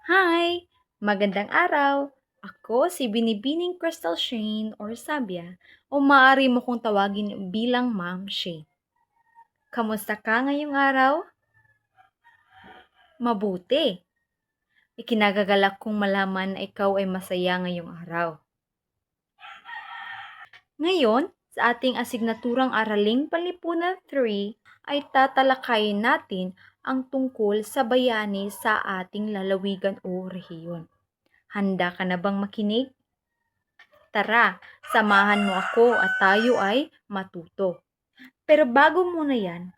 Hi! Magandang araw! Ako si Binibining Crystal Shane or Sabia o maaari mo kong tawagin bilang Ma'am Shane. Kamusta ka ngayong araw? Mabuti! Ikinagagalak kong malaman na ikaw ay masaya ngayong araw. Ngayon, sa ating asignaturang Araling Panlipunan 3 ay tatalakayin natin ang tungkol sa bayani sa ating lalawigan o rehiyon. Handa ka na bang makinig? Tara, samahan mo ako at tayo ay matuto. Pero bago muna yan,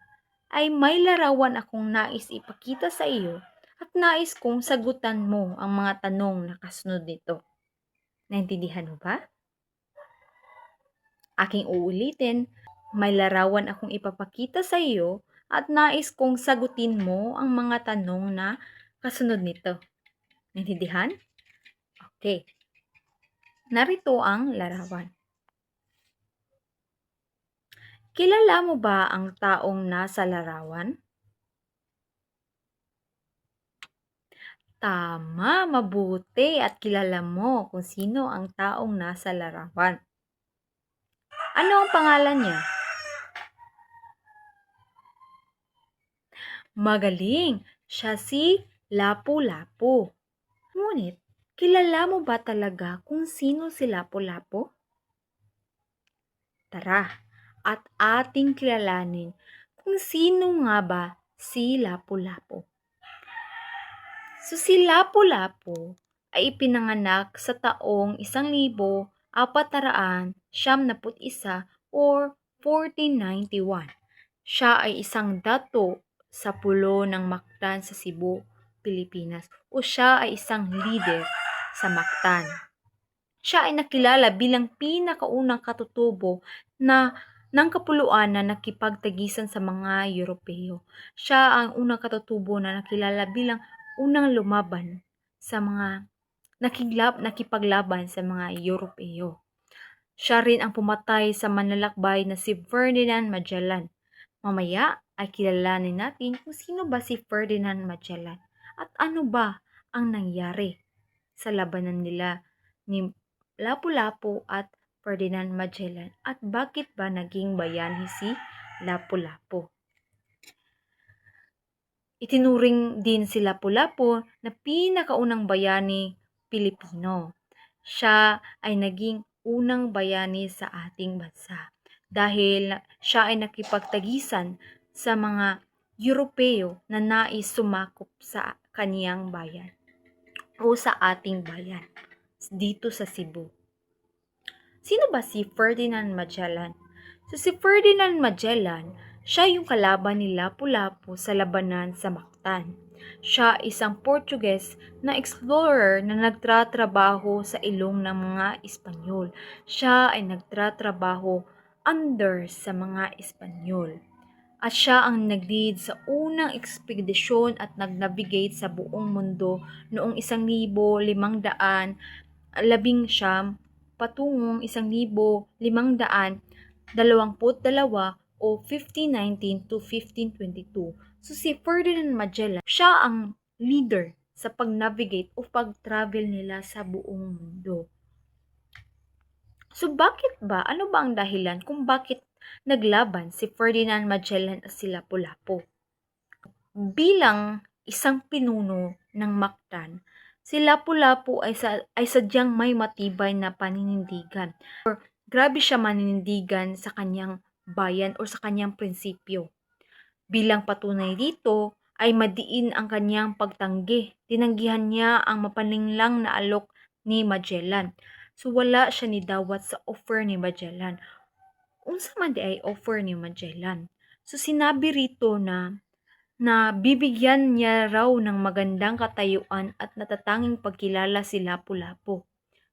ay may larawan akong nais ipakita sa iyo at nais kong sagutan mo ang mga tanong na kasunod nito. Naintindihan mo ba? Aking uulitin, may larawan akong ipapakita sa iyo at nais kong sagutin mo ang mga tanong na kasunod nito. Naintindihan? Okay. Narito ang larawan. Kilala mo ba ang taong nasa larawan? Tama, mabuti at kilala mo kung sino ang taong nasa larawan. Ano ang pangalan niya? Magaling, siya si Lapu-Lapu. Ngunit, kilala mo ba talaga kung sino si Lapu-Lapu? Tara, at ating kilalanin kung sino nga ba si Lapu-Lapu. So si Lapu-Lapu ay ipinanganak sa taong 1491 or 1491. Siya ay isang dato sa pulo ng Mactan sa Cebu, Pilipinas o siya ay isang leader sa Mactan. Siya ay nakilala bilang pinakaunang katutubo ng kapuluan na nakipagtagisan sa mga Europeo. Siya ang unang katutubo na nakilala bilang unang lumaban sa mga nakipaglaban sa mga Europeo. Siya rin ang pumatay sa manlalakbay na si Ferdinand Magellan. Mamaya ay kilalanin natin kung sino ba si Ferdinand Magellan at ano ba ang nangyari sa labanan nila ni Lapu-Lapu at Ferdinand Magellan at bakit ba naging bayani si Lapu-Lapu. Itinuring din si Lapu-Lapu na pinakaunang bayani Pilipino. Siya ay naging unang bayani sa ating bansa dahil siya ay nakipagtagisan sa mga Europeo na nais sumakop sa kaniyang bayan o sa ating bayan dito sa Cebu. Sino ba si Ferdinand Magellan? So si Ferdinand Magellan, siya yung kalaban ni Lapu-Lapu sa labanan sa Mactan. Siya isang Portuguese na explorer na nagtratrabaho sa ilong ng mga Espanyol. Siya ay nagtratrabaho under sa mga Espanyol. At siya ang nag-lead sa unang ekspedisyon at nag-navigate sa buong mundo noong 1519 patungong 1522 o 1519 to 1522. So si Ferdinand Magellan, siya ang leader sa pag-navigate o pag-travel nila sa buong mundo. So bakit ba? Ano ba ang dahilan kung bakit naglaban si Ferdinand Magellan at si Lapu-Lapu? Bilang isang pinuno ng Mactan, si Lapu-Lapu ay sadyang may matibay na paninindigan. Grabe siya maninindigan sa kanyang bayan o sa kanyang prinsipyo. Bilang patunay dito ay madiin ang kanyang pagtanggi. Tinanggihan niya ang mapanlinlang na alok ni Magellan. So wala siya ni dawat sa offer ni Magellan. Unsa man di ay offer ni Magellan. So sinabi rito na bibigyan niya raw ng magandang katayuan at natatanging pagkilala si Lapu-Lapu.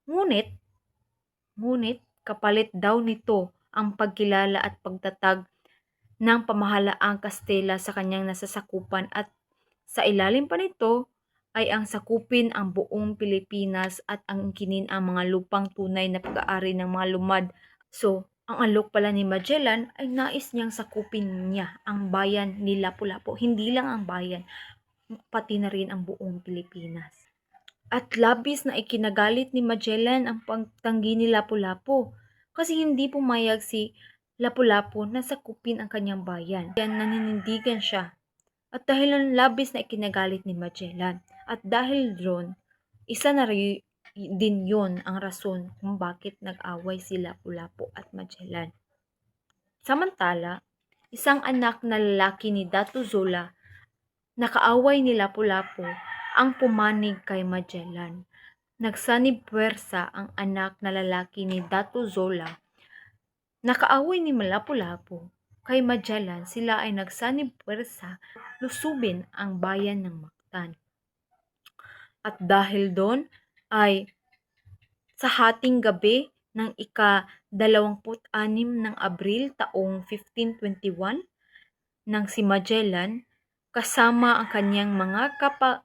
Ngunit kapalit daw nito ang pagkilala at pagtatag ng pamahalaang Kastila sa kanyang nasasakupan at sa ilalim pa nito ay ang sakupin ang buong Pilipinas at angkinin ang mga lupang tunay na pag-aari ng mga lumad. So, ang alok pala ni Magellan ay nais niyang sakupin niya ang bayan ni Lapu-Lapu. Hindi lang ang bayan, pati na rin ang buong Pilipinas. At labis na ikinagalit ni Magellan ang pagtanggi ni Lapu-Lapu kasi hindi pumayag si Lapu-Lapu na sakupin ang kanyang bayan. Yan naninindigan siya. At dahil labis na ikinagalit ni Magellan at dahil doon, isa na din yon ang rason kung bakit nag-away si Lapu-Lapu at Magellan. Samantala, isang anak na lalaki ni Dato Zola, nakaaway ni Lapu-Lapu ang pumanig kay Magellan. Nagsanib puwersa ang anak na lalaki ni Dato Zola. Nakaaway ni Lapu-Lapu kay Magellan, sila ay nagsanib puwersa lusubin ang bayan ng Mactan. At dahil doon ay sa hating gabi ng ika-26 ng Abril taong 1521 nang si Magellan kasama ang kanyang mga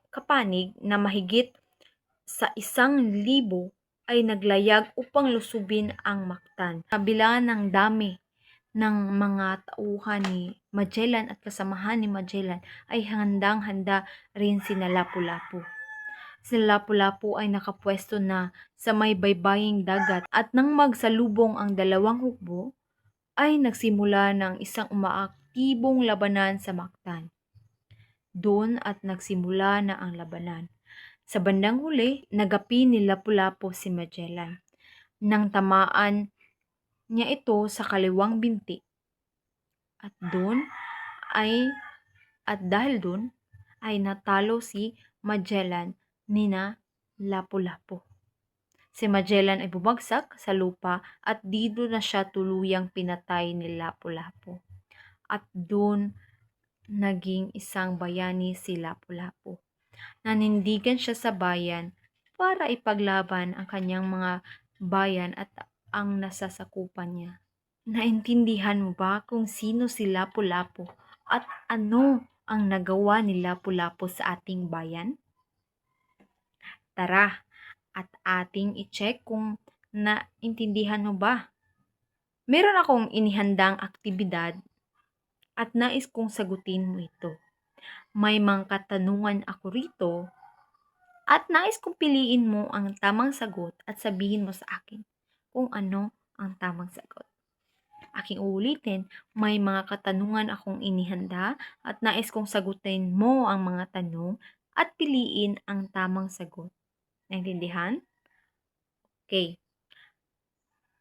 kapanig na mahigit sa 1,000 ay naglayag upang lusubin ang Mactan. Kabila ng dami ng mga tauhan ni Magellan at kasamahan ni Magellan ay handang-handa rin si Lapu-Lapu. Si Lapu-Lapu ay nakapwesto na sa may baybaying dagat at nang magsalubong ang dalawang hukbo ay nagsimula ng isang umaaktibong labanan sa Mactan. Doon at nagsimula na ang labanan. Sa bandang huli, nagapi ni Lapu-Lapu si Magellan nang tamaan niya ito sa kaliwang binti. At dahil doon ay natalo si Magellan ni Lapu-Lapu. Si Magellan ay bumagsak sa lupa at dito na siya tuluyang pinatay ni Lapu-Lapu. At doon naging isang bayani si Lapu-Lapu. Nanindigan siya sa bayan para ipaglaban ang kanyang mga bayan at ang nasasakupan niya. Naintindihan mo ba kung sino si Lapu-Lapu at ano ang nagawa ni Lapu-Lapu sa ating bayan? Tara at ating i-check kung naintindihan mo ba. Meron akong inihandang aktibidad at nais kong sagutin mo ito. May mga katanungan ako rito at nais kong piliin mo ang tamang sagot at sabihin mo sa akin kung ano ang tamang sagot. Aking uulitin, may mga katanungan akong inihanda at nais kong sagutin mo ang mga tanong at piliin ang tamang sagot. Naintindihan? Okay.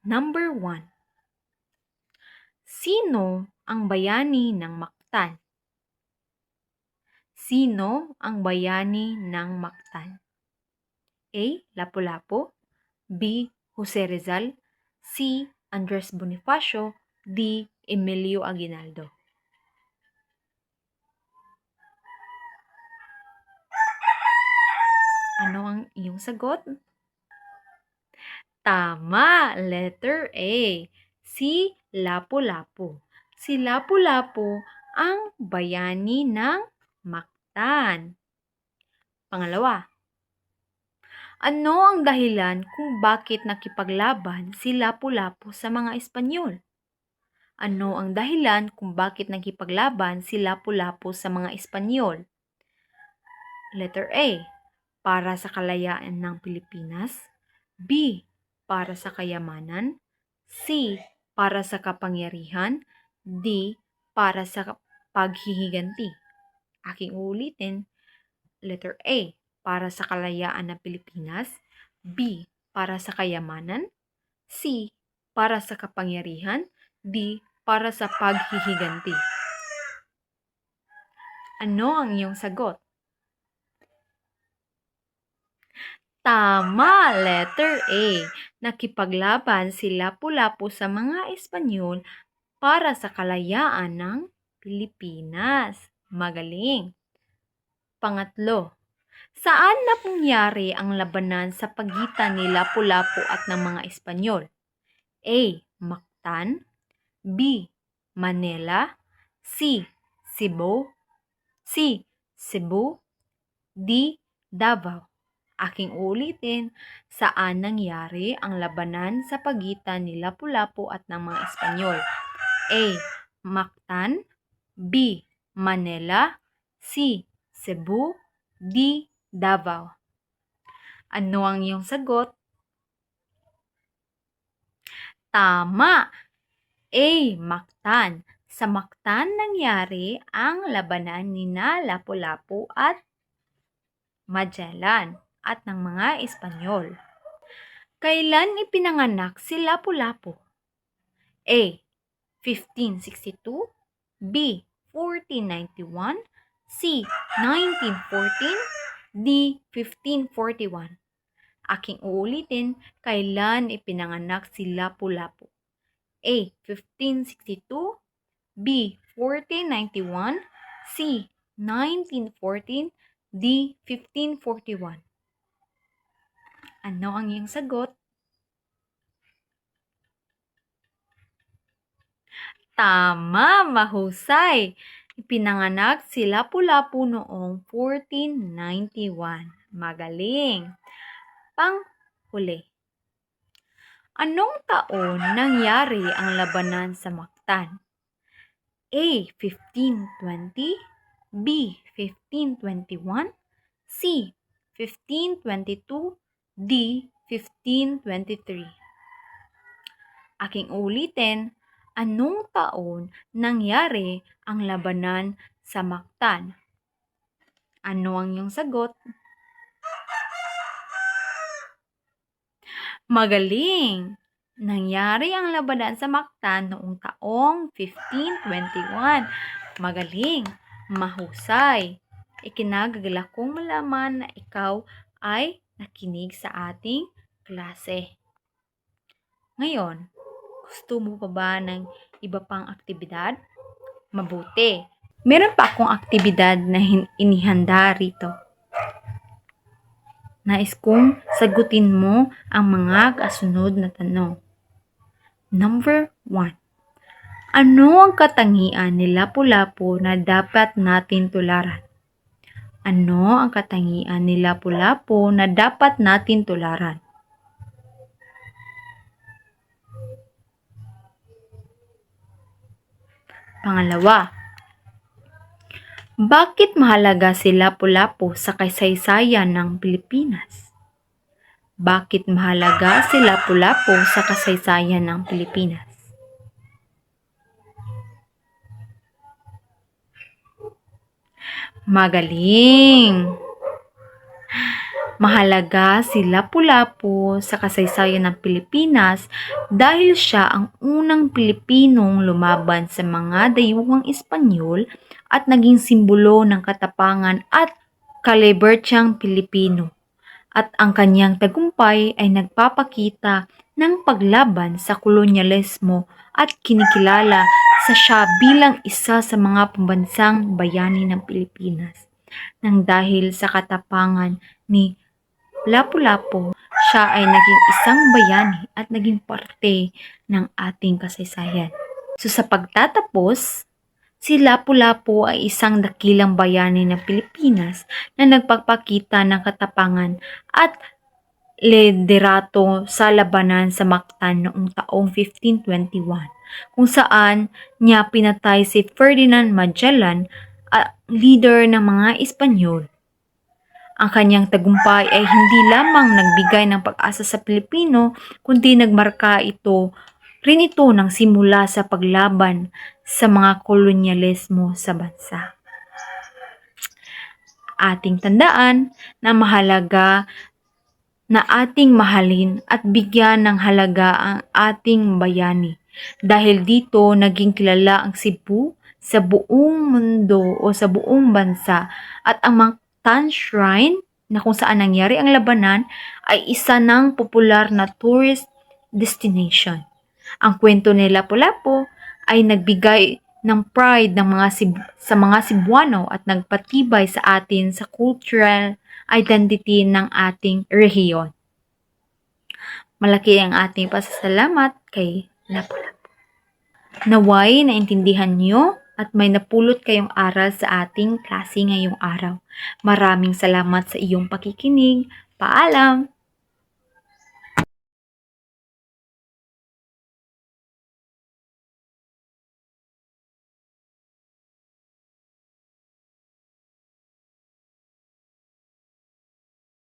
Number 1. Sino ang bayani ng Mactan? Sino ang bayani ng Mactan? A. Lapu-Lapu, B. Jose Rizal, C. Andres Bonifacio, D. Emilio Aguinaldo. Ano ang iyong sagot? Tama, letter A. Si Lapu-Lapu. Si Lapu-Lapu ang bayani ng Mactan. Pangalawa, ano ang dahilan kung bakit nakipaglaban si Lapu-Lapu sa mga Espanyol? Ano ang dahilan kung bakit nakipaglaban si Lapu-Lapu sa mga Espanyol? Letter A, para sa kalayaan ng Pilipinas. B, para sa kayamanan. C, para sa kapangyarihan. D, para sa paghihiganti. Aking uulitin. Letter A, para sa kalayaan ng Pilipinas. B, para sa kayamanan. C, para sa kapangyarihan. D, para sa paghihiganti. Ano ang iyong sagot? Tama, letter A. Nakipaglaban si Lapu-Lapu sa mga Espanyol para sa kalayaan ng Pilipinas. Magaling. Pangatlo, saan nangyari ang labanan sa pagitan ni Lapu-Lapu at ng mga Espanyol? A. Mactan, B. Manila, C. Cebu, D. Davao. Aking ulitin, saan nangyari ang labanan sa pagitan ni Lapu-Lapu at ng mga Espanyol? A. Mactan, B. Manila, C. Cebu, D. Davao. Ano ang iyong sagot? Tama! A. Mactan. Sa Mactan nangyari ang labanan ni Lapu-Lapu at Magellan at ng mga Espanyol. Kailan ipinanganak si Lapu-Lapu? A. 1562, B. 1491, C. 1914, D. 1541. Aking uulitin, kailan ipinanganak si Lapu-Lapu? A. 1562, B. 1491, C. 1914, D. 1541. Ano ang iyong sagot? Tama, mahusay. Ipinanganak si Lapu-Lapu noong 1491. Magaling. Panghuli. Anong taon nangyari ang labanan sa Mactan? A. 1520, B. 1521, C. 1522, D. 1523. Aking ulitin, anong taon nangyari ang labanan sa Mactan? Ano ang iyong sagot? Magaling! Nangyari ang labanan sa Mactan noong taong 1521. Magaling! Mahusay! Ikinagagalak kong malaman na ikaw ay nakinig sa ating klase. Ngayon, gusto mo pa ba ng iba pang aktibidad? Mabuti! Meron pa akong aktibidad na inihanda rito. Nais kong sagutin mo ang mga kasunod na tanong. Number 1. Ano ang katangian ni Lapu-Lapu na dapat natin tularan? Ano ang katangian ni Lapu-Lapu na dapat natin tularan? Pangalawa, bakit mahalaga si Lapu-Lapu sa kasaysayan ng Pilipinas? Bakit mahalaga si Lapu-Lapu sa kasaysayan ng Pilipinas? Magaling! Mahalaga si Lapu-Lapu sa kasaysayan ng Pilipinas dahil siya ang unang Pilipinong lumaban sa mga dayuhang Espanyol at naging simbolo ng katapangan at kalibertiyang Pilipino. At ang kanyang tagumpay ay nagpapakita ng paglaban sa kolonyalismo at kinikilala sa siya bilang isa sa mga pambansang bayani ng Pilipinas. Nang dahil sa katapangan ni Lapu-Lapu, siya ay naging isang bayani at naging parte ng ating kasaysayan. So sa pagtatapos, si Lapu-Lapu ay isang dakilang bayani ng Pilipinas na nagpapakita ng katapangan at liderato sa labanan sa Mactan noong taong 1521, kung saan niya pinatay si Ferdinand Magellan, leader ng mga Espanyol. Ang kanyang tagumpay ay hindi lamang nagbigay ng pag-asa sa Pilipino, kundi nagmarka rin ito ng simula sa paglaban sa mga kolonyalismo sa bansa. Ating tandaan na mahalaga na ating mahalin at bigyan ng halaga ang ating bayani. Dahil dito naging kilala ang Cebu sa buong mundo o sa buong bansa, at ang Mactan Shrine na kung saan nangyari ang labanan ay isa ng popular na tourist destination. Ang kwento ni Lapu-Lapu ay nagbigay ng pride sa mga Cebuano at nagpatibay sa atin sa cultural identity ng ating rehiyon. Malaki ang ating pasasalamat kay Lapu-Lapu. Naway naintindihan niyo at may napulot kayong aral sa ating klase ngayong araw. Maraming salamat sa iyong pakikinig. Paalam!